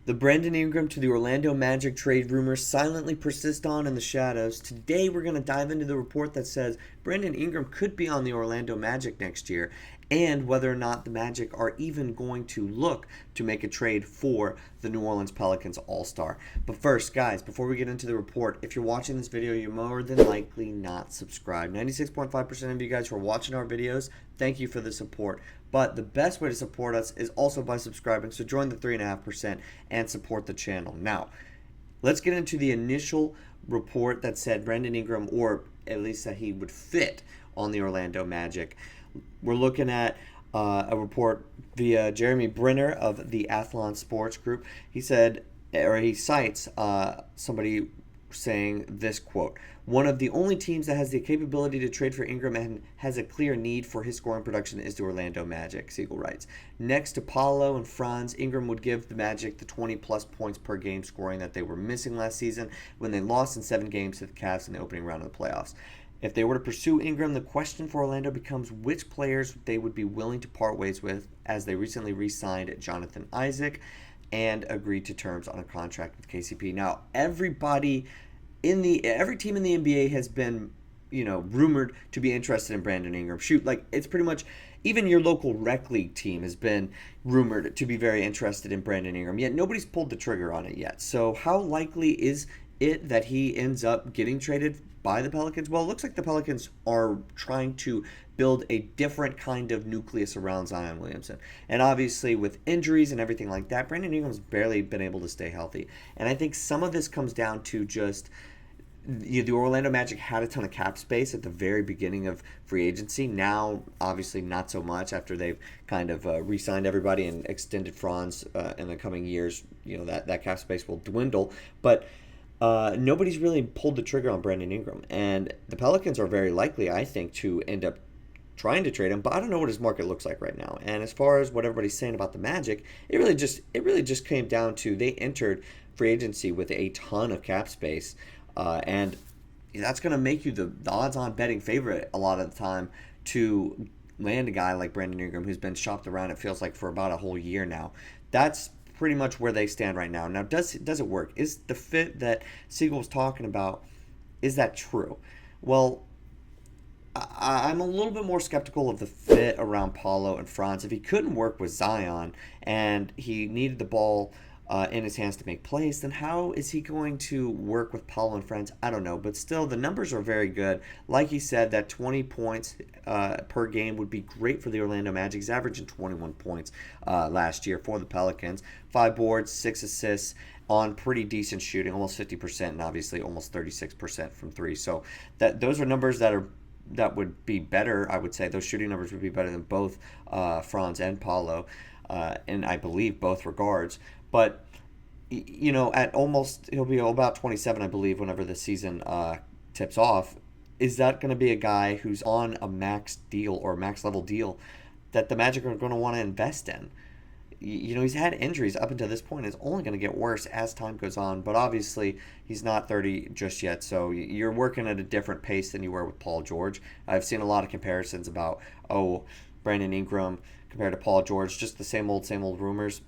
The Brandon Ingram to the Orlando Magic trade rumors silently persist on in the shadows. Today, we're going to dive into the report that says Brandon Ingram could be on the Orlando Magic next year, and whether or not the Magic are even going to look to make a trade for the New Orleans Pelicans All-Star. But first, guys, before we get into the report, if you're watching this video, you're more than likely not subscribed. 96.5% of you guys who are watching our videos, thank you for the support. But the best way to support us is also by subscribing. So join the 3.5% and support the channel. Now, let's get into the initial report that said Brandon Ingram, or at least that he would fit on the Orlando Magic. We're looking at a report via Jeremy Brenner of the Athlon Sports Group. He said, or he cites somebody saying this quote: "One of the only teams that has the capability to trade for Ingram and has a clear need for his scoring production is the Orlando Magic," Siegel writes. Next to Paolo and Franz, Ingram would give the Magic the 20-plus points per game scoring that they were missing last season when they lost in 7 games to the Cavs in the opening round of the playoffs. If they were to pursue Ingram, the question for Orlando becomes which players they would be willing to part ways with, as they recently re-signed Jonathan Isaac and agreed to terms on a contract with KCP. Now, every team in the NBA has been, rumored to be interested in Brandon Ingram. It's pretty much, even your local rec league team has been rumored to be very interested in Brandon Ingram, yet nobody's pulled the trigger on it yet. So how likely is it that he ends up getting traded by the Pelicans? Well, it looks like the Pelicans are trying to build a different kind of nucleus around Zion Williamson. And obviously with injuries and everything like that, Brandon Ingram's barely been able to stay healthy. And I think some of this comes down to just the Orlando Magic had a ton of cap space at the very beginning of free agency. Now, obviously not so much after they've kind of re-signed everybody and extended Franz in the coming years. That cap space will dwindle. But nobody's really pulled the trigger on Brandon Ingram. And the Pelicans are very likely, I think, to end up trying to trade him, but I don't know what his market looks like right now. And as far as what everybody's saying about the Magic, it really just came down to they entered free agency with a ton of cap space, and that's going to make you the odds-on betting favorite a lot of the time to land a guy like Brandon Ingram, who's been shopped around, it feels like, for about a whole year now. That's pretty much where they stand right now. Now, does it work? Is the fit that Siegel was talking about, is that true? Well, I'm a little bit more skeptical of the fit around Paolo and Franz. If he couldn't work with Zion and he needed the ball in his hands to make plays, then how is he going to work with Paolo and Franz? I don't know. But still, the numbers are very good. Like he said, that 20 points per game would be great for the Orlando Magic. He's averaging 21 points last year for the Pelicans. 5 boards, 6 assists on pretty decent shooting, almost 50%, and obviously almost 36% from 3. So those are numbers that would be better, I would say. Those shooting numbers would be better than both Franz and Paolo, and I believe both regards. But, at almost, he'll be about 27, I believe, whenever the season tips off. Is that going to be a guy who's on a max deal or max level deal that the Magic are going to want to invest in? He's had injuries up until this point. It's only going to get worse as time goes on. But obviously, he's not 30 just yet. So you're working at a different pace than you were with Paul George. I've seen a lot of comparisons about, Brandon Ingram compared to Paul George, just the same old rumors.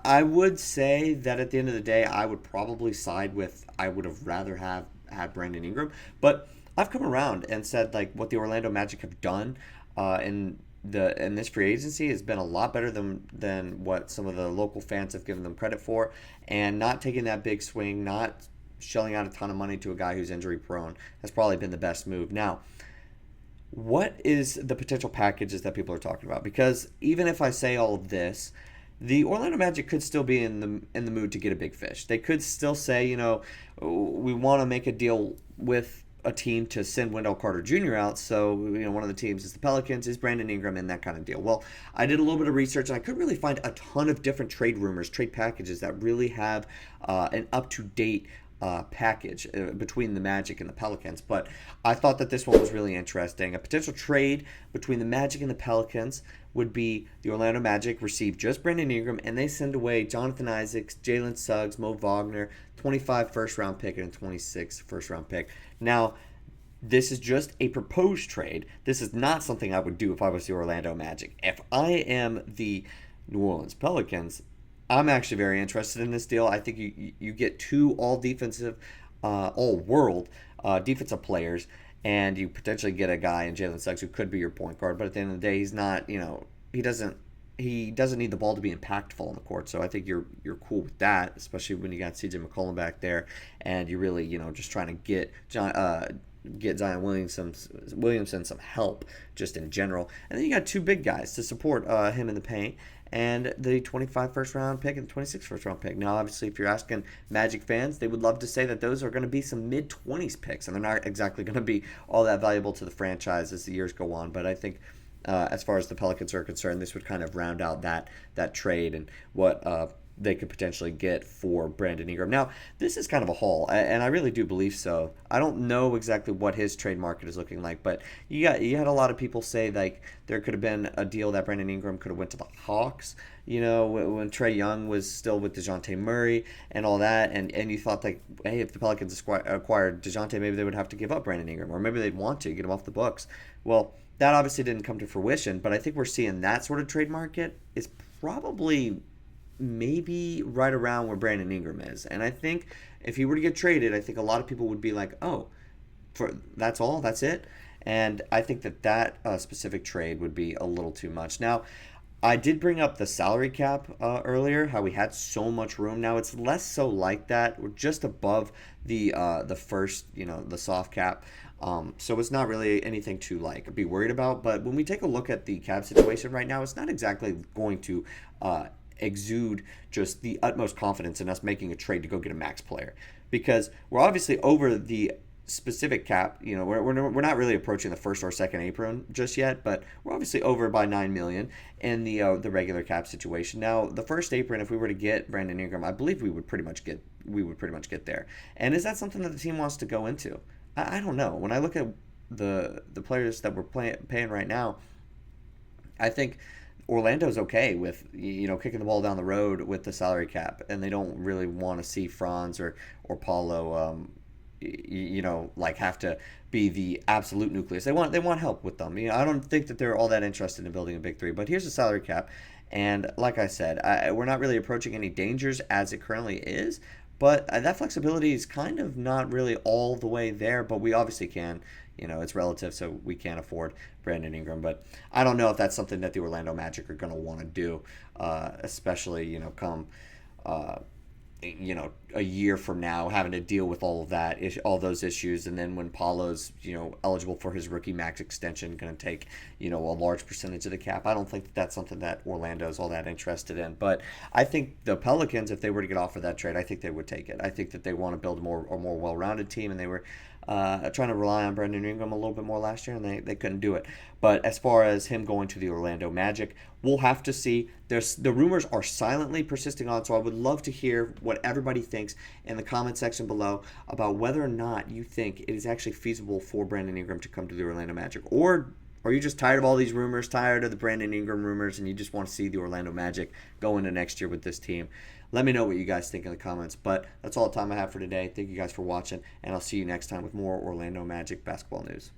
I would say that at the end of the day, I would probably side with, I would have rather have had Brandon Ingram. But I've come around and said, what the Orlando Magic have done in this free agency has been a lot better than what some of the local fans have given them credit for, and not taking that big swing, not shelling out a ton of money to a guy who's injury prone has probably been the best move. Now, what is the potential packages that people are talking about? Because even if I say all of this, the Orlando Magic could still be in the mood to get a big fish. They could still say, we want to make a deal with a team to send Wendell Carter Jr. out. So, one of the teams is the Pelicans, is Brandon Ingram, and that kind of deal. Well, I did a little bit of research, and I couldn't really find a ton of different trade rumors, trade packages that really have an up-to-date package between the Magic and the Pelicans. But I thought that this one was really interesting. A potential trade between the Magic and the Pelicans would be the Orlando Magic receive just Brandon Ingram, and they send away Jonathan Isaacs, Jalen Suggs, Mo Wagner, 25 first-round pick, and a 26 first-round pick. Now, this is just a proposed trade. This is not something I would do if I was the Orlando Magic. If I am the New Orleans Pelicans, I'm actually very interested in this deal. I think you get two all world defensive players, and you potentially get a guy in Jalen Suggs who could be your point guard. But at the end of the day, he's not. He doesn't need the ball to be impactful on the court. So I think you're cool with that, especially when you got CJ McCollum back there, and you really just trying to get Zion Williamson some help just in general. And then you got two big guys to support him in the paint, and the 25 first round pick and the 26 first round pick. Now, obviously, if you're asking Magic fans, they would love to say that those are going to be some mid 20s picks, and they're not exactly going to be all that valuable to the franchise as the years go on. But I think as far as the Pelicans are concerned, this would kind of round out that trade and what they could potentially get for Brandon Ingram. Now, this is kind of a haul, and I really do believe so. I don't know exactly what his trade market is looking like, but you had a lot of people say like there could have been a deal that Brandon Ingram could have went to the Hawks, when Trae Young was still with DeJounte Murray and all that, and you thought like, hey, if the Pelicans acquired DeJounte, maybe they would have to give up Brandon Ingram, or maybe they'd want to get him off the books. Well, that obviously didn't come to fruition, but I think we're seeing that sort of trade market is probably maybe right around where Brandon Ingram is. And I think if he were to get traded, I think a lot of people would be like, oh, that's it. And I think that specific trade would be a little too much. Now, I did bring up the salary cap earlier, how we had so much room. Now it's less so like that. We're just above the first, the soft cap. So it's not really anything to be worried about. But when we take a look at the cap situation right now, it's not exactly going to exude just the utmost confidence in us making a trade to go get a max player, because we're obviously over the specific cap. We're not really approaching the first or second apron just yet, but we're obviously over by $9 million in the regular cap situation. Now, the first apron, if we were to get Brandon Ingram, I believe we would pretty much get there. And is that something that the team wants to go into? I don't know. When I look at the players that we're paying right now, I think Orlando's okay with kicking the ball down the road with the salary cap, and they don't really want to see Franz or Paolo have to be the absolute nucleus. They want help with them. I don't think that they're all that interested in building a big three. But here's the salary cap, and like I said, we're not really approaching any dangers as it currently is. But that flexibility is kind of not really all the way there. But we obviously can. It's relative, so we can't afford Brandon Ingram. But I don't know if that's something that the Orlando Magic are going to want to do, especially come a year from now, having to deal with all of that, all those issues, and then when Paulo's eligible for his rookie max extension, going to take a large percentage of the cap. I don't think that that's something that Orlando is all that interested in. But I think the Pelicans, if they were to get offered that trade, I think they would take it. I think that they want to build a more well-rounded team, and they were trying to rely on Brandon Ingram a little bit more last year, and they couldn't do it. But as far as him going to the Orlando Magic, we'll have to see. The rumors are silently persisting on, so I would love to hear what everybody thinks in the comment section below about whether or not you think it is actually feasible for Brandon Ingram to come to the Orlando Magic. Or are you just tired of all these rumors, tired of the Brandon Ingram rumors, and you just want to see the Orlando Magic go into next year with this team? Let me know what you guys think in the comments. But that's all the time I have for today. Thank you guys for watching, and I'll see you next time with more Orlando Magic basketball news.